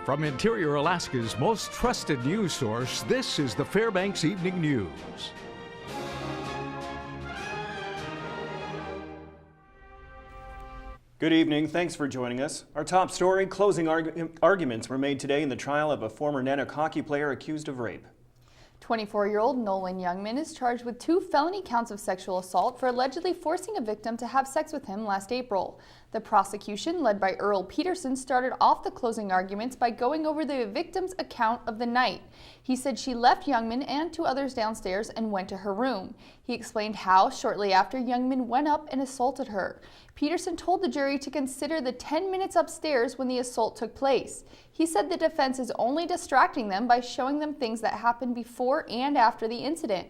From Interior Alaska's most trusted news source, this is the Fbx Evening News. Good evening. Thanks for joining us. Our top story, closing arguments were made today in the trial of a former Nanook hockey player accused of rape. 24-year-old Nolan Youngman is charged with 2 felony counts of sexual assault for allegedly forcing a victim to have sex with him last April. The prosecution, led by Earl Peterson, started off the closing arguments by going over the victim's account of the night. He said she left Youngman and 2 others downstairs and went to her room. He explained how, shortly after, Youngman went up and assaulted her. Peterson told the jury to consider the 10 minutes upstairs when the assault took place. He said the defense is only distracting them by showing them things that happened before and after the incident.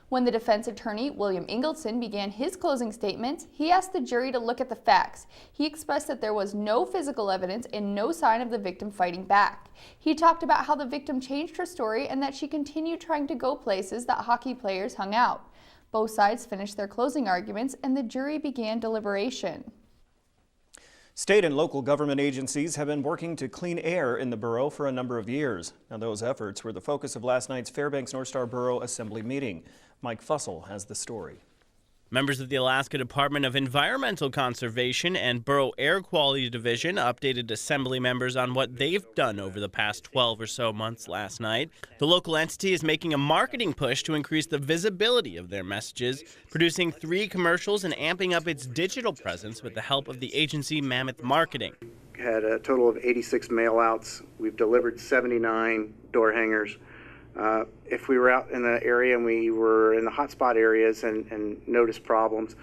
When the defense attorney, William Ingleson, began his closing statements, he asked the jury to look at the facts. He expressed that there was no physical evidence and no sign of the victim fighting back. He talked about how the victim changed her story and that she continued trying to go places that hockey players hung out. Both sides finished their closing arguments and the jury began deliberation. State and local government agencies have been working to clean air in the borough for a number of years. Now, those efforts were the focus of last night's Fairbanks North Star Borough Assembly meeting. Mike Fussell has the story. Members of the Alaska Department of Environmental Conservation and Borough Air Quality Division updated Assembly members on what they've done over the past 12 or so months last night. The local entity is making a marketing push to increase the visibility of their messages, producing 3 commercials and amping up its digital presence with the help of the agency Mammoth Marketing. Had a total of 86 mail-outs. We've delivered 79 door hangers. If we were out in the area and we were in the hotspot areas and noticed problems,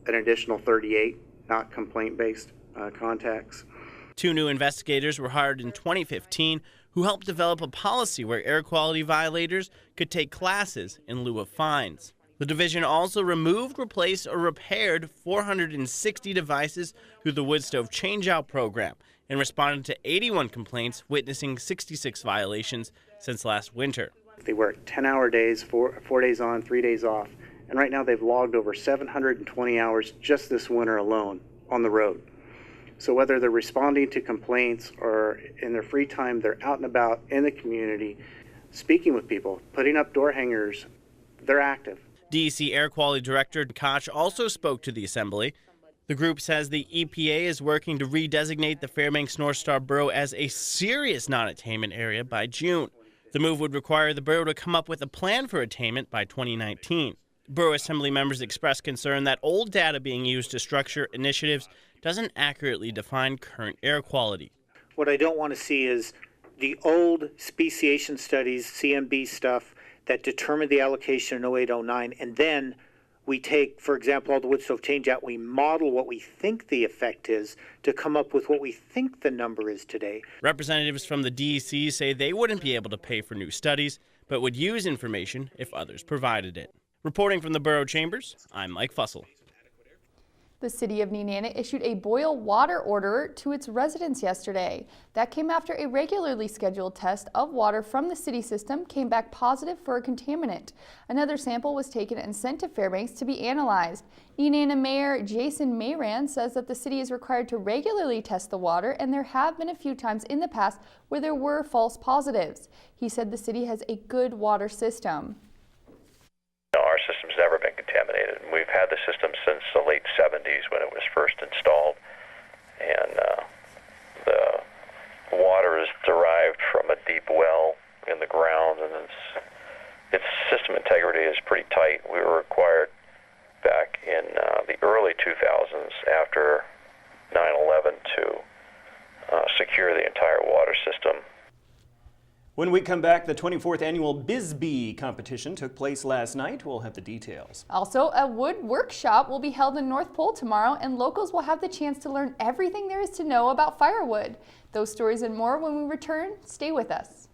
an additional 38 not complaint-based contacts. 2 new investigators were hired in 2015 who helped develop a policy where air quality violators could take classes in lieu of fines. The division also removed, replaced, or repaired 460 devices through the wood stove changeout program and responded to 81 complaints, witnessing 66 violations since last winter. They work 10-hour days, 4 days on, 3 days off, and right now they've logged over 720 hours just this winter alone on the road. So whether they're responding to complaints or in their free time, they're out and about in the community, speaking with people, putting up door hangers, they're active. DEC Air Quality Director Koch also spoke to the Assembly. The group says the EPA is working to redesignate the Fairbanks North Star Borough as a serious non-attainment area by June. The move would require the borough to come up with a plan for attainment by 2019. Borough Assembly members expressed concern that old data being used to structure initiatives doesn't accurately define current air quality. What I don't want to see is the old speciation studies, CMB stuff, that determined the allocation in 08-09, and then we take, for example, all the wood stove changeout, we model what we think the effect is to come up with what we think the number is today. Representatives from the DEC say they wouldn't be able to pay for new studies, but would use information if others provided it. Reporting from the Borough Chambers, I'm Mike Fussell. The city of Nenana issued a boil water order to its residents yesterday. That came after a regularly scheduled test of water from the city system came back positive for a contaminant. Another sample was taken and sent to Fairbanks to be analyzed. Nenana Mayor Jason Mayran says that the city is required to regularly test the water, and there have been a few times in the past where there were false positives. He said the city has a good water system. Our system's never been contaminated. We've had the system since the late 70s when it was first installed, and the water is derived from a deep well in the ground, and its system integrity is pretty tight. We were required back in the early 2000s after 9/11 to secure the entire water system. When we come back, the 24th annual Bisbee competition took place last night. We'll have the details. Also, a wood workshop will be held in North Pole tomorrow, and locals will have the chance to learn everything there is to know about firewood. Those stories and more when we return. Stay with us.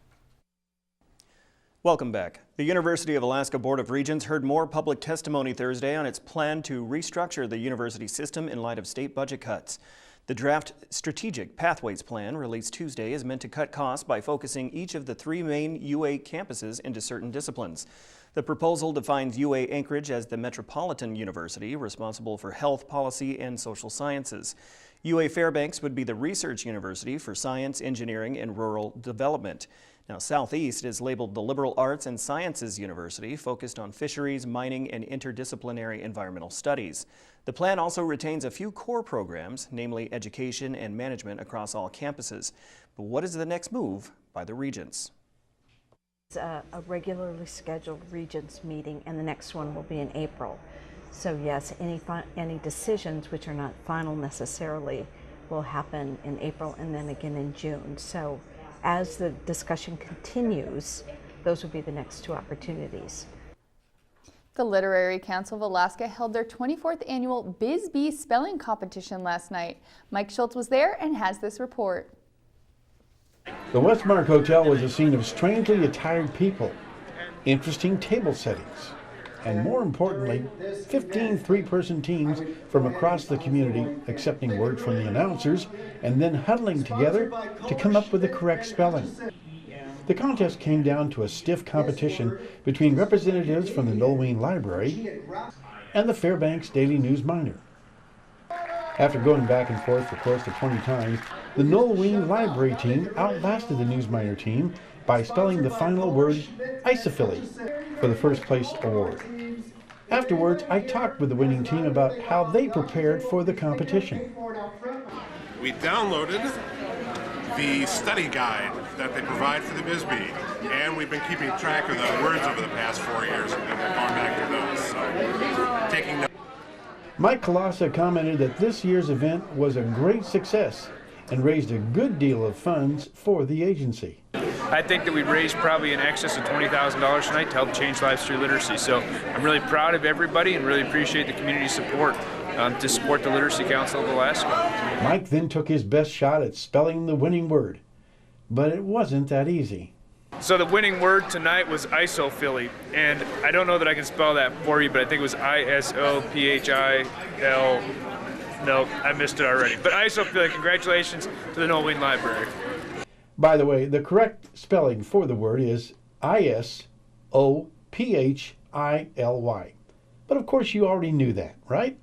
Welcome back. The University of Alaska Board of Regents heard more public testimony Thursday on its plan to restructure the university system in light of state budget cuts. The draft Strategic Pathways Plan, released Tuesday, is meant to cut costs by focusing each of the 3 main UA campuses into certain disciplines. The proposal defines UA Anchorage as the metropolitan university responsible for health, policy, and social sciences. UA Fairbanks would be the research university for science, engineering, and rural development. Now, Southeast is labeled the Liberal Arts and Sciences University, focused on fisheries, mining, and interdisciplinary environmental studies. The plan also retains a few core programs, namely education and management across all campuses. But what is the next move by the regents? It's a regularly scheduled regents meeting, and the next one will be in April. So yes, any decisions which are not final necessarily will happen in April and then again in June. So as the discussion continues, those will be the next two opportunities. The Literary Council of Alaska held their 24th annual Biz Bee spelling competition last night. Mike Schultz was there and has this report. The Westmark Hotel was a scene of strangely attired people, interesting table settings, and more importantly, 15 three-person teams from across the community accepting word from the announcers and then huddling together to come up with the correct spelling. The contest came down to a stiff competition between representatives from the Nolwenn Library and the Fairbanks Daily News Miner. After going back and forth for close to 20 times, the Nolwenn Library team outlasted the News Miner team by spelling the final word isophily for the first place award. Afterwards, I talked with the winning team about how they prepared for the competition. We downloaded the study guide that they provide for the Biz Bee, and we've been keeping track of the words over the past 4 years, and we're going back to those, so taking notes. Mike Colassa commented that this year's event was a great success and raised a good deal of funds for the agency. I think that we raised probably in excess of $20,000 tonight to help change lives through literacy. So I'm really proud of everybody and really appreciate the community support to support the Literacy Council of Alaska. Mike then took his best shot at spelling the winning word, but it wasn't that easy. So the winning word tonight was isophily, and I don't know that I can spell that for you, but I think it was I-S-O-P-H-I-L. No, I missed it already. But isophily, congratulations to the Nolwenn Library. By the way, the correct spelling for the word is I-S-O-P-H-I-L-Y. But of course you already knew that, right?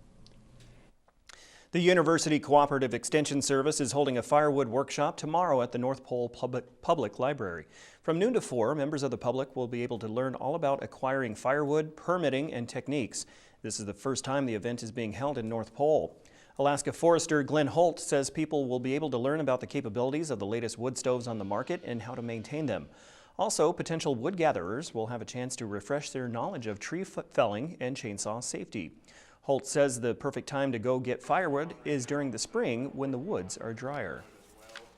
The University Cooperative Extension Service is holding a firewood workshop tomorrow at the North Pole Public Library. From noon to 4, members of the public will be able to learn all about acquiring firewood, permitting, and techniques. This is the first time the event is being held in North Pole. Alaska Forester Glenn Holt says people will be able to learn about the capabilities of the latest wood stoves on the market and how to maintain them. Also, potential wood gatherers will have a chance to refresh their knowledge of tree felling and chainsaw safety. Holt says the perfect time to go get firewood is during the spring when the woods are drier.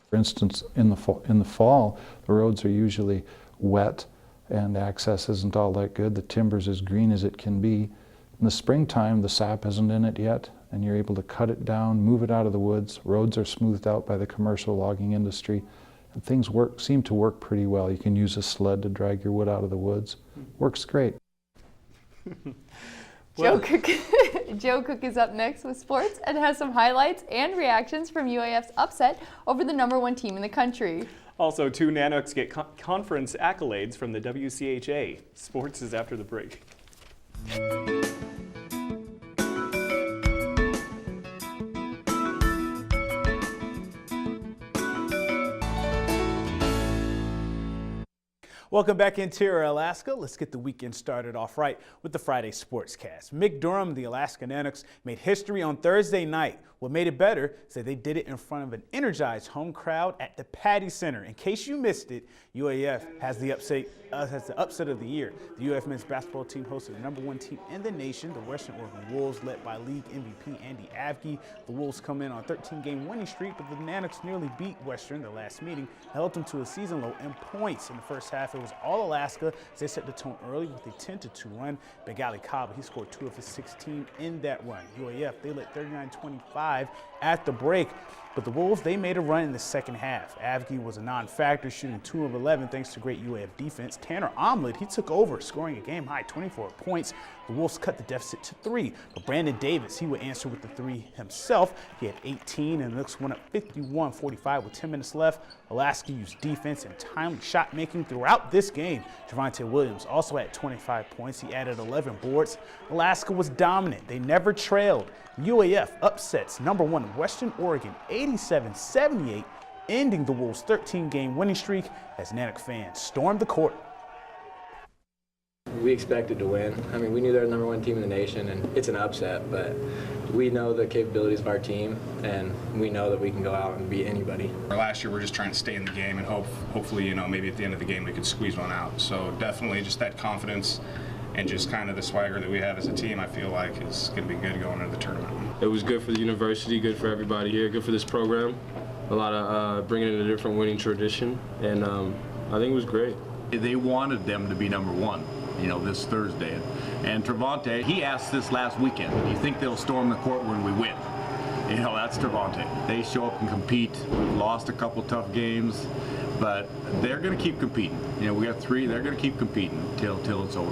For instance, in the fall, the roads are usually wet and access isn't all that good. The timber's as green as it can be. In the springtime, the sap isn't in it yet, and you're able to cut it down, move it out of the woods. Roads are smoothed out by the commercial logging industry, and things seem to work pretty well. You can use a sled to drag your wood out of the woods. Works great. Joe Cook is up next with sports and has some highlights and reactions from UAF's upset over the #1 team in the country. Also, 2 Nanooks get conference accolades from the WCHA. Sports is after the break. Welcome back Interior Alaska. Let's get the weekend started off right with the Friday Sportscast. Mick Durham, the Alaska Nanooks, made history on Thursday night. What made it better is that they did it in front of an energized home crowd at the Patty Center. In case you missed it, UAF has the upset of the year. The UAF men's basketball team hosted the #1 team in the nation, the Western Oregon Wolves, led by league MVP Andy Avke. The Wolves come in on a 13-game winning streak, but the Nanooks nearly beat Western their last meeting, held them to a season low in points. In the first half, it was all Alaska as they set the tone early with a 10-2 run. Big Ali Cobb, he scored 2 of his 16 in that run. UAF, they led 39-25 at the break. but the Wolves, they made a run in the second half. Avgi was a non-factor, shooting 2 of 11 thanks to great UAF defense. Tanner Omelet, he took over, scoring a game-high 24 points. The Wolves cut the deficit to 3, but Brandon Davis, he would answer with the 3 himself. He had 18, and the Knicks went up 51-45 with 10 minutes left. Alaska used defense and timely shot making throughout this game. Javonte Williams also had 25 points. He added 11 boards. Alaska was dominant. They never trailed. UAF upsets #1 Western Oregon 87-78, ending the Wolves' 13-game winning streak as Nanook fans stormed the court. We expected to win. I mean, we knew they were the #1 team in the nation, and it's an upset, but we know the capabilities of our team, and we know that we can go out and beat anybody. Last year, we're just trying to stay in the game and hopefully, you know, maybe at the end of the game we could squeeze one out. So definitely just that confidence and just kind of the swagger that we have as a team, I feel like is going to be good going into the tournament. It was good for the university, good for everybody here, good for this program. A lot of bringing in a different winning tradition, and I think it was great. They wanted them to be #1. You know, this Thursday. And Trevante, he asked this last weekend, do you think they'll storm the court when we win? You know, that's Trevante. They show up and compete. We've lost a couple tough games, but they're going to keep competing. You know, we got 3. They're going to keep competing till it's over.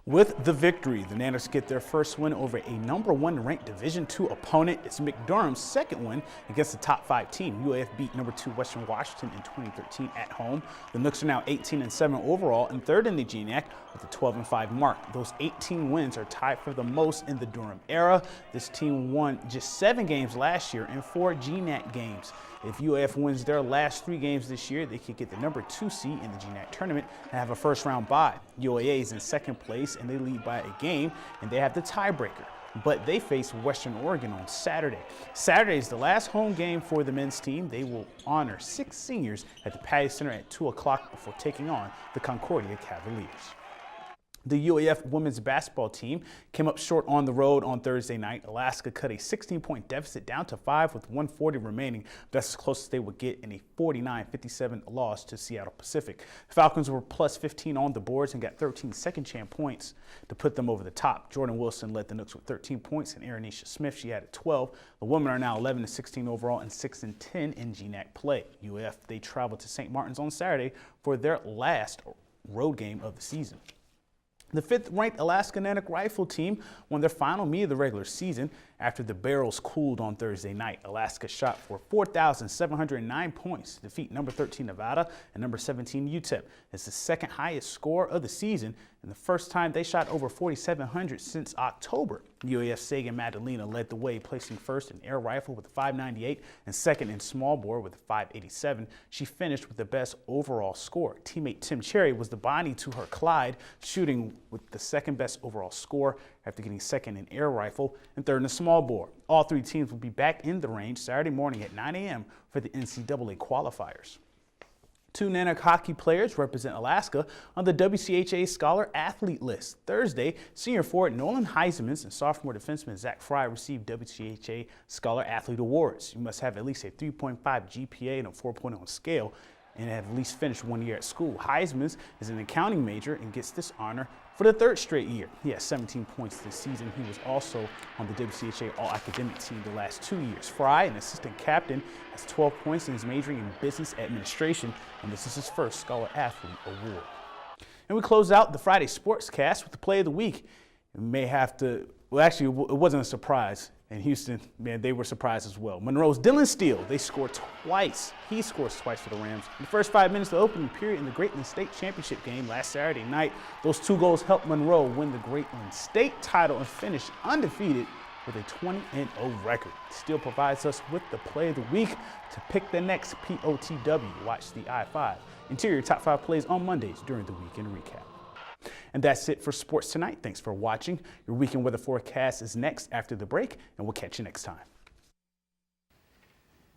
With the victory, the Nanooks get their first win over a #1 ranked Division II opponent. It's McDurham's second win against the top 5 team. UAF beat #2 Western Washington in 2013 at home. The Nooks are now 18-7 overall and 3rd in the GNAC with a 12-5 mark. Those 18 wins are tied for the most in the Durham era. This team won just 7 games last year and 4 GNAC games. If UAF wins their last 3 games this year, they could get the #2 seed in the GNAC tournament and have a first-round bye. UAA is in second place, and they lead by a game, and they have the tiebreaker. But they face Western Oregon on Saturday. Saturday is the last home game for the men's team. They will honor 6 seniors at the Patty Center at 2 o'clock before taking on the Concordia Cavaliers. The UAF women's basketball team came up short on the road on Thursday night. Alaska cut a 16-point deficit down to 5 with 140 remaining. That's as close as they would get in a 49-57 loss to Seattle Pacific. The Falcons were plus 15 on the boards and got 13 second-chance points to put them over the top. Jordan Wilson led the Nooks with 13 points, and Aaronisha Smith, she added 12. The women are now 11-16 overall and 6-10 in GNAC play. UAF, they traveled to St. Martin's on Saturday for their last road game of the season. The 5th-ranked Alaska Nanook Rifle team won their final meet of the regular season after the barrels cooled on Thursday night. Alaska shot for 4,709 points to defeat #13 Nevada and #17 UTEP. It's the second highest score of the season and the first time they shot over 4,700 since October. UAF Sagan Madalena led the way, placing first in air rifle with a 598 and second in small bore with a 587. She finished with the best overall score. Teammate Tim Cherry was the Bonnie to her Clyde, shooting with the second best overall score after getting second in air rifle and third in the small bore. All 3 teams will be back in the range Saturday morning at 9 a.m. for the NCAA qualifiers. 2 Nanook hockey players represent Alaska on the WCHA Scholar Athlete list. Thursday, senior forward Nolan Heisemans and sophomore defenseman Zach Fry received WCHA Scholar Athlete awards. You must have at least a 3.5 GPA and a 4.0 scale and have at least finished 1 year at school. Heisman is an accounting major and gets this honor for the 3rd straight year. He has 17 points this season. He was also on the WCHA All-Academic team the last 2 years. Fry, an assistant captain, has 12 points and is majoring in business administration, and this is his first Scholar Athlete award. And we close out the Friday Sportscast with the play of the week. It may have to, well, actually, it wasn't a surprise. And Houston, man, they were surprised as well. Monroe's Dylan Steele, they scored twice. He scores twice for the Rams. In the first 5 minutes of the opening period in the Greatland State Championship game last Saturday night, those 2 goals helped Monroe win the Greatland State title and finish undefeated with a 20-0 record. Steele provides us with the play of the week to pick the next POTW. Watch the I-5 Interior Top 5 plays on Mondays during the Weekend Recap. And that's it for sports tonight. Thanks for watching. Your weekend weather forecast is next after the break, and we'll catch you next time.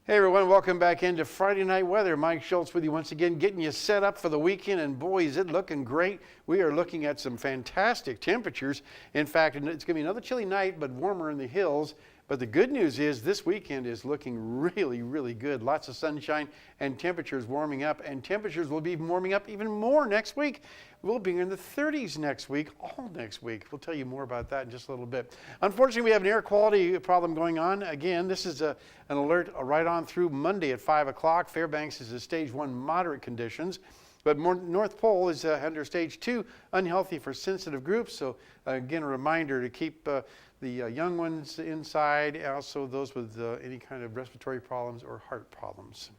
Hey everyone, welcome back into Friday Night Weather. Mike Schultz with you once again, getting you set up for the weekend, and boy, is it looking great. We are looking at some fantastic temperatures. In fact, it's going to be another chilly night, but warmer in the hills. But the good news is this weekend is looking really, really good. Lots of sunshine and temperatures warming up, and temperatures will be warming up even more next week. We'll be in the 30s next week, all next week. We'll tell you more about that in just a little bit. Unfortunately, we have an air quality problem going on. Again, this is an alert right on through Monday at 5 o'clock. Fairbanks is a stage 1 moderate conditions. But North Pole is under stage 2, unhealthy for sensitive groups. So again, a reminder to keep the young ones inside, also those with any kind of respiratory problems or heart problems.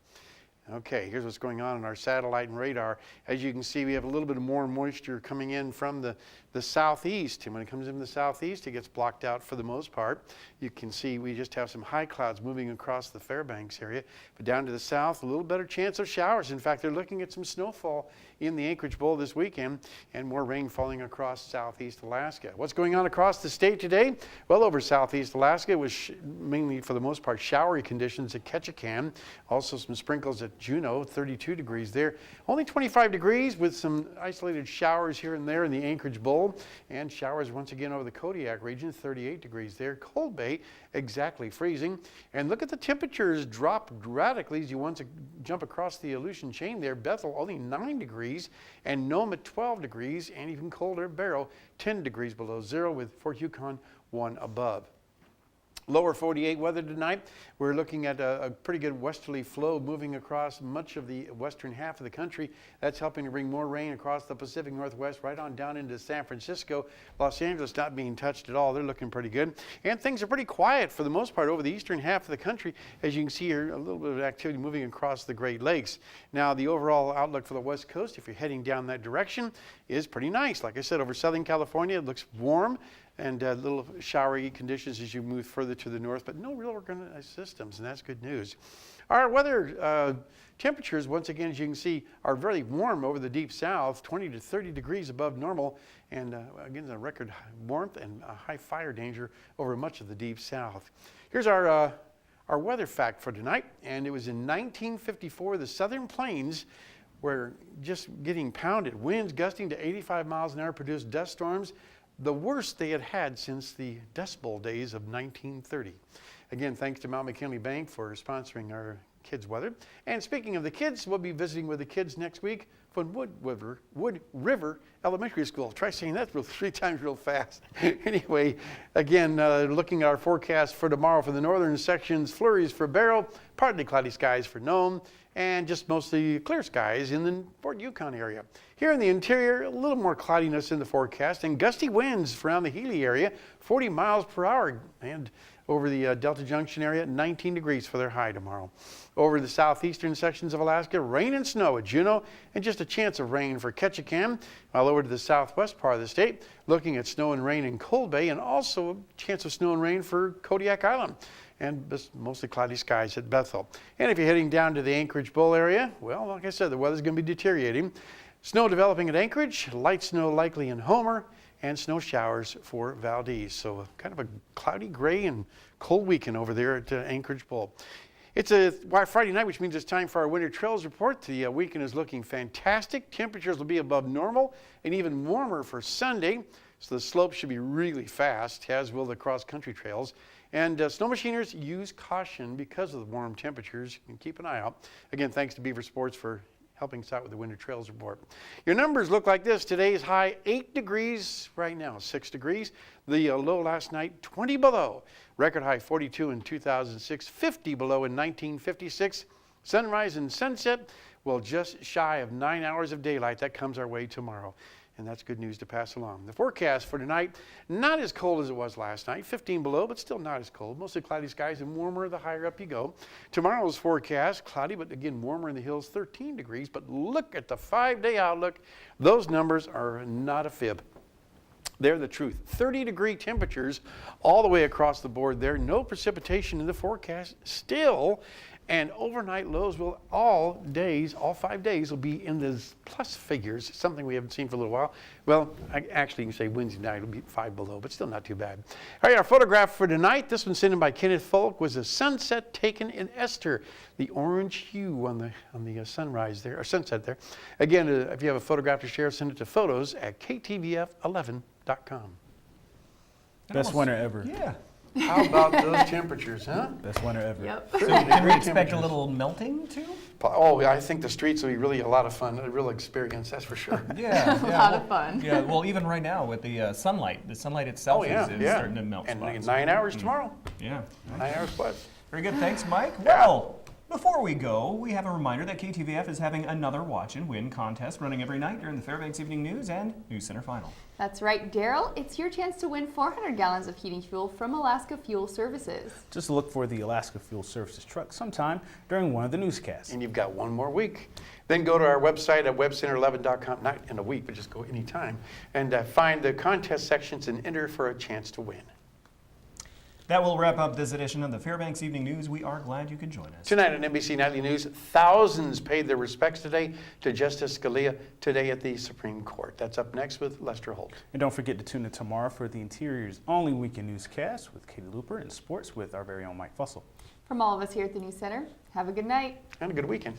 Okay, here's what's going on our satellite and radar. As you can see, we have a little bit more moisture coming in from the southeast. And when it comes in the southeast, it gets blocked out for the most part. You can see we just have some high clouds moving across the Fairbanks area. But down to the south, a little better chance of showers. In fact, they're looking at some snowfall in the Anchorage Bowl this weekend and more rain falling across southeast Alaska. What's going on across the state today? Well, over southeast Alaska, it was mainly, for the most part, showery conditions at Ketchikan. Also some sprinkles at Juneau, 32 degrees there. Only 25 degrees with some isolated showers here and there in the Anchorage Bowl. And showers once again over the Kodiak region, 38 degrees there. Cold Bay, exactly freezing. And look at the temperatures drop radically as you want to jump across the Aleutian chain there. Bethel, only 9 degrees. And Nome at 12 degrees. And even colder, Barrow, 10 degrees below zero with Fort Yukon 1 above. Lower 48 weather tonight. We're looking at a pretty good westerly flow moving across much of the western half of the country. That's helping to bring more rain across the Pacific Northwest right on down into San Francisco. Los Angeles not being touched at all. They're looking pretty good. And things are pretty quiet for the most part over the eastern half of the country. As you can see here, a little bit of activity moving across the Great Lakes. Now, the overall outlook for the West Coast, if you're heading down that direction, is pretty nice. Like I said, over Southern California, it looks warm and little showery conditions as you move further to the north, but no real organized systems, and that's good news. Our weather temperatures, once again, as you can see, are very warm over the deep south, 20 to 30 degrees above normal, and again, a record warmth and a high fire danger over much of the deep south. Here's our weather fact for tonight, and it was in 1954, the Southern Plains were just getting pounded. Winds gusting to 85 miles an hour produced dust storms, the worst they had had since the Dust Bowl days of 1930. Again, thanks to Mount McKinley Bank for sponsoring our kids' weather. And speaking of the kids, we'll be visiting with the kids next week from Wood River Elementary School. Try saying that 3 times real fast. Anyway, again, looking at our forecast for tomorrow for the northern sections, flurries for Barrow, partly cloudy skies for Nome, and just mostly clear skies in the Fort Yukon area. Here in the interior, a little more cloudiness in the forecast and gusty winds around the Healy area, 40 miles per hour. And over the Delta Junction area, 19 degrees for their high tomorrow. Over the southeastern sections of Alaska, rain and snow at Juneau, and just a chance of rain for Ketchikan. While over to the southwest part of the state, looking at snow and rain in Cold Bay, and also a chance of snow and rain for Kodiak Island. And mostly cloudy skies at Bethel. And if you're heading down to the Anchorage Bowl area, well, like I said, the weather's going to be deteriorating. Snow developing at Anchorage, light snow likely in Homer, and snow showers for Valdez. So kind of a cloudy, gray, and cold weekend over there at Anchorage Bowl. It's a Friday night, which means it's time for our winter trails report. The weekend is looking fantastic. Temperatures will be above normal and even warmer for Sunday. So the slopes should be really fast, as will the cross-country trails. And snow machiners, use caution because of the warm temperatures. And keep an eye out. Again, thanks to Beaver Sports for helping us out with the Winter Trails Report. Your numbers look like this. Today's high, 8 degrees. Right now, 6 degrees. The low last night, 20 below. Record high, 42 in 2006, 50 below in 1956. Sunrise and sunset, well, just shy of 9 hours of daylight. That comes our way tomorrow. And that's good news to pass along. The forecast for tonight, not as cold as it was last night, 15 below, but still not as cold. Mostly cloudy skies and warmer the higher up you go. Tomorrow's forecast, cloudy, but again, warmer in the hills, 13 degrees. But look at the 5-day outlook. Those numbers are not a fib. They're the truth. 30-degree temperatures all the way across the board there. No precipitation in the forecast still. And overnight lows will all 5 days will be in the plus figures, something we haven't seen for a little while. Well, actually you can say Wednesday night will be 5 below, but still not too bad. All right, our photograph for tonight, this one sent in by Kenneth Folk, was a sunset taken in Esther. The orange hue on the sunrise there, or sunset there. Again, if you have a photograph to share, send it to photos@ktvf11.com. Best winter ever. Yeah. How about those temperatures, huh? Best winter ever. Yep. So can we expect a little melting too? Oh, I think the streets will be really a lot of fun, a real experience, that's for sure. Yeah. A lot of fun. Yeah, well, even right now with the sunlight itself is starting to melt and spots. 9 hours tomorrow. Yeah. 9 hours plus. Very good, thanks, Mike. Well, before we go, we have a reminder that KTVF is having another Watch and Win contest running every night during the Fairbanks Evening News and News Center Final. That's right, Daryl. It's your chance to win 400 gallons of heating fuel from Alaska Fuel Services. Just look for the Alaska Fuel Services truck sometime during one of the newscasts. And you've got one more week. Then go to our website at webcenter11.com, not in a week, but just go anytime, and find the contest sections and enter for a chance to win. That will wrap up this edition of the Fairbanks Evening News. We are glad you could join us. Tonight on NBC Nightly News, thousands paid their respects today to Justice Scalia today at the Supreme Court. That's up next with Lester Holt. And don't forget to tune in tomorrow for the Interior's only weekend newscast with Katie Looper and sports with our very own Mike Fussell. From all of us here at the News Center, have a good night. And a good weekend.